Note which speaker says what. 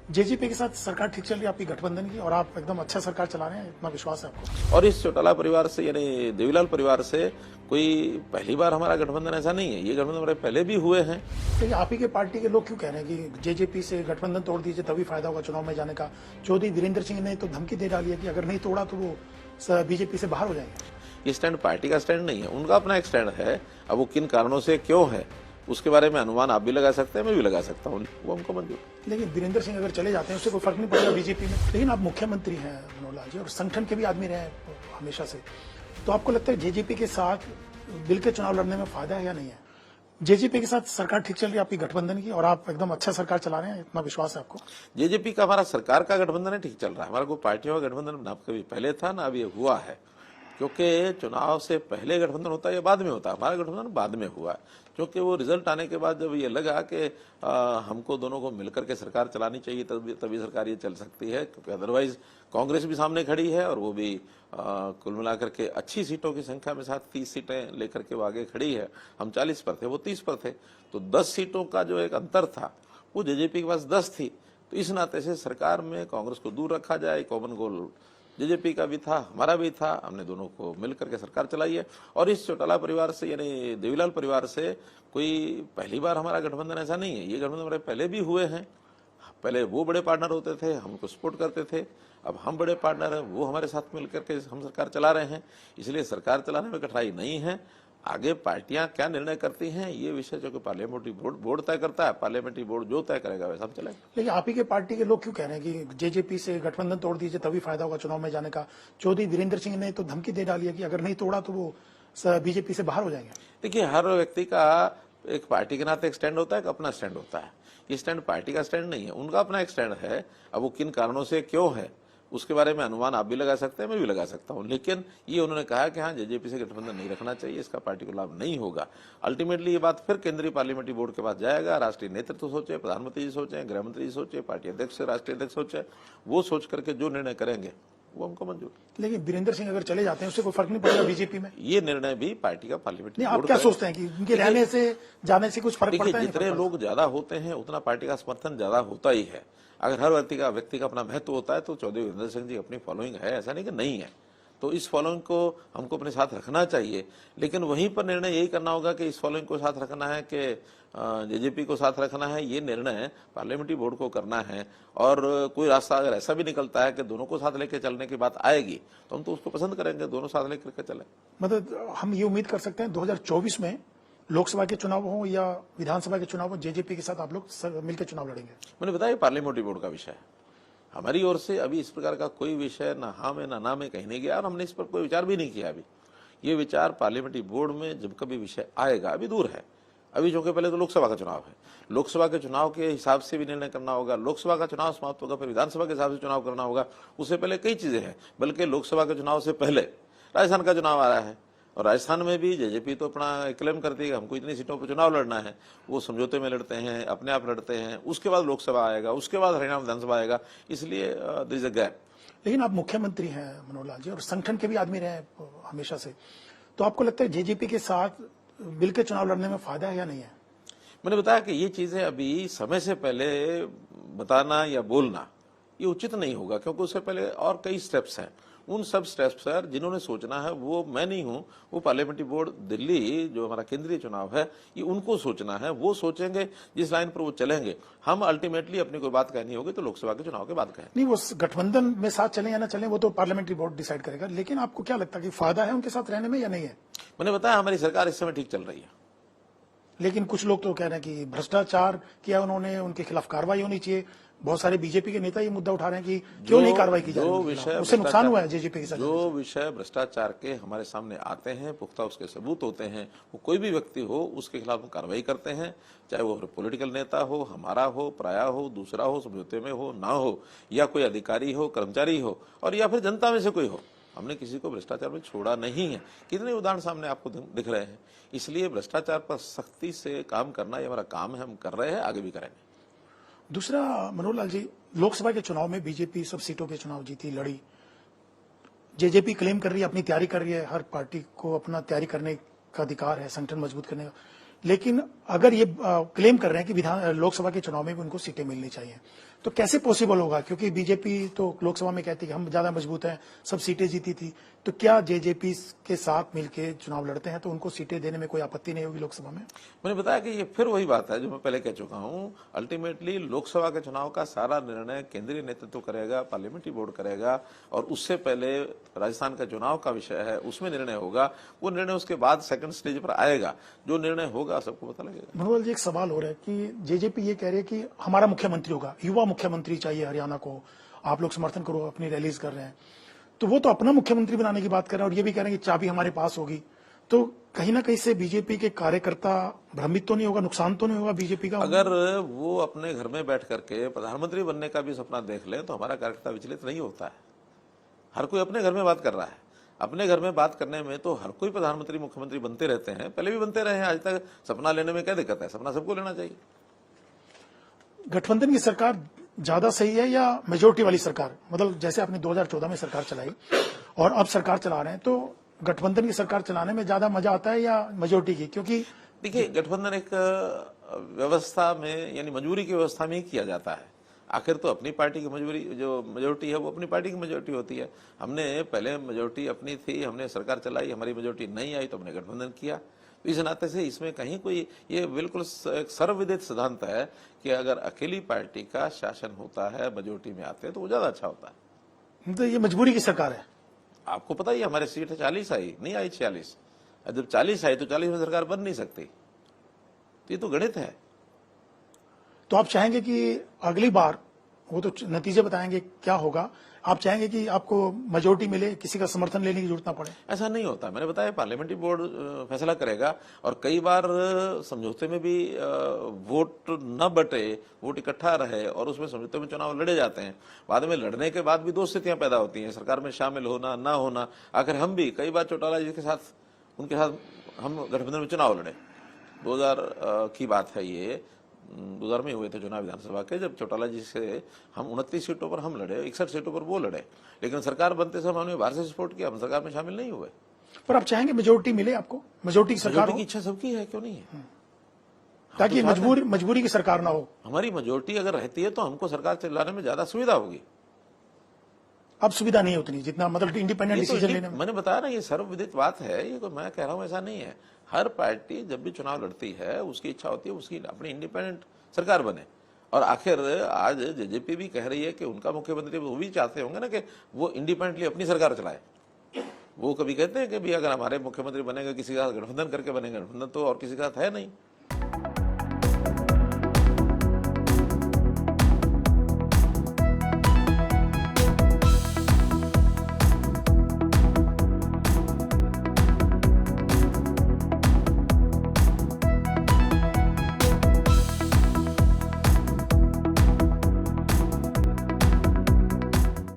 Speaker 1: JJP के साथ सरकार ठीक चल रही है आपकी गठबंधन की, और आप एकदम अच्छा सरकार चला रहे हैं, इतना विश्वास है आपको।
Speaker 2: और इस चौटाला परिवार से यानी देवीलाल परिवार से कोई पहली बार हमारा गठबंधन ऐसा नहीं है, ये गठबंधन हमारे पहले भी हुए हैं।
Speaker 1: लेकिन आप ही के पार्टी के लोग क्यों कह रहे हैं कि जेजेपी से गठबंधन तोड़ दीजिए तभी फायदा होगा चुनाव में जाने का। चौधरी वीरेंद्र सिंह ने तो धमकी दे डाली है कि अगर नहीं तोड़ा तो वो बीजेपी से बाहर हो जाएंगे।
Speaker 2: ये स्टैंड पार्टी का स्टैंड नहीं है, उनका अपना एक स्टैंड है। अब वो किन कारणों से क्यों है उसके बारे में अनुमान आप भी लगा सकते हैं, मैं भी लगा सकता हूँ, वो हमको मंजूर।
Speaker 1: लेकिन वीरेंद्र सिंह अगर चले जाते हैं उससे कोई फर्क नहीं पड़ेगा बीजेपी में। लेकिन आप मुख्यमंत्री हैं मनोहर लाल जी, और संगठन के भी आदमी रहे हैं हमेशा से, तो आपको लगता है जेजेपी के साथ मिल के चुनाव लड़ने में फायदा है या नहीं है। जेजेपी के साथ सरकार ठीक चल रही है आपकी गठबंधन की, और आप एकदम अच्छा सरकार चला रहे हैं, इतना विश्वास है आपको।
Speaker 2: जेजेपी का हमारा सरकार का गठबंधन है, ठीक चल रहा है। हमारा कोई पार्टियों का गठबंधन ना कभी पहले था ना अब ये हुआ है, क्योंकि चुनाव से पहले गठबंधन होता है या बाद में होता है। हमारा गठबंधन बाद में हुआ है, क्योंकि वो रिजल्ट आने के बाद जब ये लगा कि हमको दोनों को मिलकर के सरकार चलानी चाहिए तभी सरकार ये चल सकती है, क्योंकि अदरवाइज कांग्रेस भी सामने खड़ी है और वो भी कुल मिलाकर के अच्छी सीटों की संख्या में साथ 30 सीटें लेकर के वो आगे खड़ी है। हम 40 पर थे, वो 30 पर थे, तो 10 सीटों का जो एक अंतर था वो जेजेपी के पास 10 थी। तो इस नाते से सरकार में कांग्रेस को दूर रखा जाए, कॉमन गोल जेजेपी का भी था, हमारा भी था, हमने दोनों को मिलकर के सरकार चलाई है। और इस चौटाला परिवार से यानी देवीलाल परिवार से कोई पहली बार हमारा गठबंधन ऐसा नहीं है, ये गठबंधन हमारे पहले भी हुए हैं। पहले वो बड़े पार्टनर होते थे, हमको सपोर्ट करते थे, अब हम बड़े पार्टनर हैं, वो हमारे साथ मिलकर के हम सरकार चला रहे हैं, इसलिए सरकार चलाने में कठिनाई नहीं है। आगे पार्टियां क्या निर्णय करती हैं ये विषय जो कि पार्लियामेंट्री बोर्ड तय करता है, पार्लियामेंट्री बोर्ड जो तय करेगा वैसा हम चलेंगे।
Speaker 1: लेकिन आप ही के पार्टी के लोग क्यों कह रहे हैं कि जेजेपी से गठबंधन तोड़ दीजिए तभी फायदा होगा चुनाव में जाने का। चौधरी वीरेंद्र सिंह ने तो धमकी दे डाली है कि अगर नहीं तोड़ा तो वो बीजेपी से बाहर हो जाएंगे।
Speaker 2: देखिए, हर व्यक्ति का एक पार्टी के नाते एक स्टैंड होता है, एक अपना स्टैंड होता है। ये स्टैंड पार्टी का स्टैंड नहीं है, उनका अपना एक स्टैंड है। अब वो किन कारणों से क्यों है उसके बारे में अनुमान आप भी लगा सकते हैं, मैं भी लगा सकता हूं, लेकिन ये उन्होंने कहा कि हाँ जेजेपी से गठबंधन नहीं रखना चाहिए, इसका पार्टी को लाभ नहीं होगा। अल्टीमेटली ये बात फिर केंद्रीय पार्लियामेंट्री बोर्ड के पास जाएगा, राष्ट्रीय नेतृत्व सोचे, प्रधानमंत्री जी सोचे, गृहमंत्री जी सोचे, पार्टी अध्यक्ष राष्ट्रीय अध्यक्ष सोचे, वो सोच करके जो निर्णय करेंगे वो हमको मंजूर।
Speaker 1: लेकिन वीरेंद्र सिंह अगर चले जाते हैं उससे कोई फर्क नहीं पड़ेगा बीजेपी में।
Speaker 2: ये निर्णय भी पार्टी का पार्लियामेंट्री
Speaker 1: बोर्ड। आप क्या सोचते हैं कि उनके रहने से जाने से कुछ फर्क पड़ता है?
Speaker 2: जितने लोग ज्यादा होते हैं उतना पार्टी का समर्थन ज्यादा होता ही है। अगर हर व्यक्ति का अपना महत्व होता है तो चौधरी वीरेंद्र सिंह जी अपनी फॉलोइंग है, ऐसा नहीं कि नहीं है, तो इस फॉलोइंग को हमको अपने साथ रखना चाहिए। लेकिन वहीं पर निर्णय यही करना होगा कि इस फॉलोइंग को साथ रखना है कि जेजेपी को साथ रखना है, ये निर्णय पार्लियामेंट्री बोर्ड को करना है। और कोई रास्ता अगर ऐसा भी निकलता है कि दोनों को साथ लेके चलने की बात आएगी तो हम तो उसको पसंद करेंगे, दोनों साथ लेकर के चले।
Speaker 1: मतलब हम ये उम्मीद कर सकते हैं 2024 में लोकसभा के चुनाव हो या विधानसभा के चुनाव हो, जेजेपी के साथ आप लोग मिलकर चुनाव लड़ेंगे।
Speaker 2: मैंने बताया पार्लियामेंट्री बोर्ड का विषय है, हमारी ओर से अभी इस प्रकार का कोई विषय ना हाँ में ना में कहीं नहीं गया, और हमने इस पर कोई विचार भी नहीं किया। अभी ये विचार पार्लियामेंट्री बोर्ड में जब कभी विषय आएगा, अभी दूर है, अभी जो कि पहले तो लोकसभा का चुनाव है, लोकसभा के चुनाव के हिसाब से भी निर्णय करना होगा, लोकसभा का चुनाव समाप्त होगा फिर विधानसभा के हिसाब से चुनाव करना होगा, उससे पहले कई चीजें हैं। बल्कि लोकसभा के चुनाव से पहले राजस्थान का चुनाव आ रहा है, और राजस्थान में भी जेजेपी तो अपना क्लेम करती है कि हमको इतनी सीटों पर चुनाव लड़ना है, वो समझौते में लड़ते हैं, अपने आप लड़ते हैं, उसके बाद लोकसभा आएगा, उसके बाद हरियाणा विधानसभा आएगा, इसलिए देयर इज अ गैप।
Speaker 1: लेकिन आप मुख्यमंत्री हैं मनोहर लाल जी, और संगठन के भी आदमी रहे हमेशा से, तो आपको लगता है जेजेपी के साथ मिलकर चुनाव लड़ने में फायदा है या नहीं है।
Speaker 2: मैंने बताया कि ये चीजें अभी समय से पहले बताना या बोलना ये उचित नहीं होगा, क्योंकि उससे पहले और कई स्टेप्स हैं। उन सब स्टेप्स पर जिन्होंने सोचना है वो मैं नहीं हूं, वो पार्लियामेंट्री बोर्ड दिल्ली जो हमारा केंद्रीय चुनाव है ये उनको सोचना है, वो सोचेंगे जिस लाइन पर वो चलेंगे। हम अल्टीमेटली अपनी कोई बात कहनी होगी तो लोकसभा के चुनाव के बाद कहें।
Speaker 1: नहीं, वो गठबंधन में साथ चले या ना चले वो तो पार्लियामेंट्री बोर्ड डिसाइड करेगा, लेकिन आपको क्या लगता है कि फायदा है उनके साथ रहने में या नहीं है।
Speaker 2: मैंने बताया हमारी सरकार इस समय ठीक चल रही है।
Speaker 1: लेकिन कुछ लोग तो कह रहे हैं कि भ्रष्टाचार किया उन्होंने, उनके खिलाफ कार्रवाई होनी चाहिए। बहुत सारे बीजेपी के नेता ये मुद्दा उठा रहे हैं कि क्यों नहीं कार्रवाई की जा रही, उससे नुकसान हुआ है जेजेपी के साथ।
Speaker 2: जो विषय भ्रष्टाचार के हमारे सामने आते हैं, पुख्ता उसके सबूत होते हैं, वो कोई भी व्यक्ति हो उसके खिलाफ हम कार्रवाई करते हैं, चाहे वो पॉलिटिकल नेता हो, हमारा हो, पराया हो, दूसरा हो, समझौते में हो ना हो, या कोई अधिकारी हो, कर्मचारी हो, और या फिर जनता में से कोई हो। हमने किसी को भ्रष्टाचार में छोड़ा नहीं है। कितने उदाहरण सामने आपको दिख रहे हैं। इसलिए भ्रष्टाचार पर सख्ती से काम करना ये हमारा काम है, हम कर रहे हैं, आगे भी करेंगे।
Speaker 1: दूसरा मनोहर लाल जी, लोकसभा के चुनाव में बीजेपी सब सीटों के चुनाव जीती, लड़ी। जेजेपी क्लेम कर रही है, अपनी तैयारी कर रही है, हर पार्टी को अपना तैयारी करने का अधिकार है, संगठन मजबूत करने का। लेकिन अगर ये क्लेम कर रहे हैं कि लोकसभा के चुनाव में भी उनको सीटें मिलनी चाहिए, तो कैसे पॉसिबल होगा, क्योंकि बीजेपी तो लोकसभा में कहती है कि हम ज्यादा मजबूत हैं, सब सीटें जीती थी, तो क्या जेजेपी के साथ मिलकर चुनाव लड़ते हैं तो उनको सीटें देने में कोई आपत्ति नहीं होगी लोकसभा में?
Speaker 2: मैंने बताया कि ये फिर वही बात है जो मैं पहले कह चुका हूं, अल्टीमेटली लोकसभा के चुनाव का सारा निर्णय केंद्रीय नेतृत्व करेगा, पार्लियामेंट्री बोर्ड करेगा, और उससे पहले राजस्थान का चुनाव का विषय है, उसमें निर्णय होगा। वो निर्णय उसके बाद सेकंड स्टेज पर आएगा, जो निर्णय होगा सबको पता लगेगा।
Speaker 1: मनोहर जी, एक सवाल हो रहा है कि जेजेपी ये कह रही है कि हमारा मुख्यमंत्री होगा, युवा मुख्यमंत्री चाहिए हरियाणा को, आप लोग समर्थन करो, अपनी रैलीज कर रहे हैं, तो वो तो अपना मुख्यमंत्री बनाने की बात कर रहे हैं और ये भी कह रहे हैं कि चाबी हमारे पास होगी। तो कहीं ना कहीं से बीजेपी के कार्यकर्ता भ्रमित तो नहीं होगा, नुकसान तो नहीं होगा बीजेपी का?
Speaker 2: अगर वो अपने घर में बैठ करके प्रधानमंत्री बनने का भी सपना देख ले तो हमारा कार्यकर्ता विचलित नहीं होता है। हर कोई अपने घर में बात कर रहा है। अपने घर में बात करने में तो हर कोई प्रधानमंत्री मुख्यमंत्री बनते रहते हैं, पहले भी बनते रहे हैं, आज तक। सपना लेने में क्या दिक्कत है? सपना सबको लेना चाहिए।
Speaker 1: गठबंधन की सरकार ज्यादा सही है या मेजोरिटी वाली सरकार? मतलब जैसे आपने 2014 में सरकार चलाई और अब सरकार चला रहे हैं, तो गठबंधन की सरकार चलाने में ज्यादा मजा आता है या मेजोरिटी की? क्योंकि
Speaker 2: देखिए, गठबंधन एक व्यवस्था में, यानी मजबूरी की व्यवस्था में ही किया जाता है। आखिर तो अपनी पार्टी की मजबूरी, जो मेजोरिटी है वो अपनी पार्टी की मेजोरिटी होती है। हमने पहले मेजोरिटी अपनी थी, हमने सरकार चलाई, हमारी मेजोरिटी नहीं आई तो हमने गठबंधन किया। तो इस नाते से इसमें कहीं कोई, ये बिल्कुल एक सर्वविदित सिद्धांत है कि अगर अकेली पार्टी का शासन होता है, मेजोरिटी में आते हैं, तो वो ज्यादा अच्छा होता है।
Speaker 1: तो ये मजबूरी की सरकार है।
Speaker 2: आपको पता ही है, हमारे सीट 40 आई, नहीं आई 46। जब 40 आई तो 40 में सरकार बन नहीं सकती। तो ये तो गणित है।
Speaker 1: तो आप चाहेंगे कि अगली बार, वो तो नतीजे बताएंगे क्या होगा, आप चाहेंगे कि आपको मेजोरिटी मिले, किसी का समर्थन लेने की जरूरत ना पड़े?
Speaker 2: ऐसा नहीं होता। मैंने बताया पार्लियामेंट्री बोर्ड फैसला करेगा, और कई बार समझौते में भी वोट न बटे, वोट इकट्ठा रहे और उसमें समझौते में चुनाव लड़े जाते हैं। बाद में लड़ने के बाद भी दो स्थितियां पैदा होती हैं, सरकार में शामिल होना ना होना। आखिर हम भी कई बार चौटाला जी के साथ, उनके साथ हम गठबंधन में चुनाव लड़े। 2000 की बात है ये, 2000 में हुए थे चुनाव विधानसभा के, जब चौटाला जी से हम 29 सीटों पर हम लड़े, 61 सीटों पर वो लड़े। लेकिन सरकार बनते समय हमने बाहर से सपोर्ट किया, हम सरकार में शामिल नहीं हुए।
Speaker 1: पर आप चाहेंगे मेजोरिटी मिले आपको, मेजोरिटी की सरकार
Speaker 2: की इच्छा सबकी है, क्यों नहीं है?
Speaker 1: ताकि मजबूरी की सरकार ना हो।
Speaker 2: हमारी मेजोरिटी अगर रहती है तो हमको सरकार चलाने में ज्यादा सुविधा होगी।
Speaker 1: अब सुविधा नहीं उतनी जितना, मतलब इंडिपेंडेंट डिसीजन लेने में।
Speaker 2: मैंने बताया ना, ये सर्वविदित बात है, ये मैं कह रहा हूं ऐसा नहीं है। हर पार्टी जब भी चुनाव लड़ती है, उसकी इच्छा होती है उसकी अपनी इंडिपेंडेंट सरकार बने। और आखिर आज जेजेपी भी कह रही है कि उनका मुख्यमंत्री, वो भी चाहते होंगे ना कि वो इंडिपेंडेंटली अपनी सरकार चलाए। वो कभी कहते हैं कि भी अगर हमारे मुख्यमंत्री बनेगा, किसी का गठबंधन करके बनेगा, गठबंधन तो और किसी का है नहीं।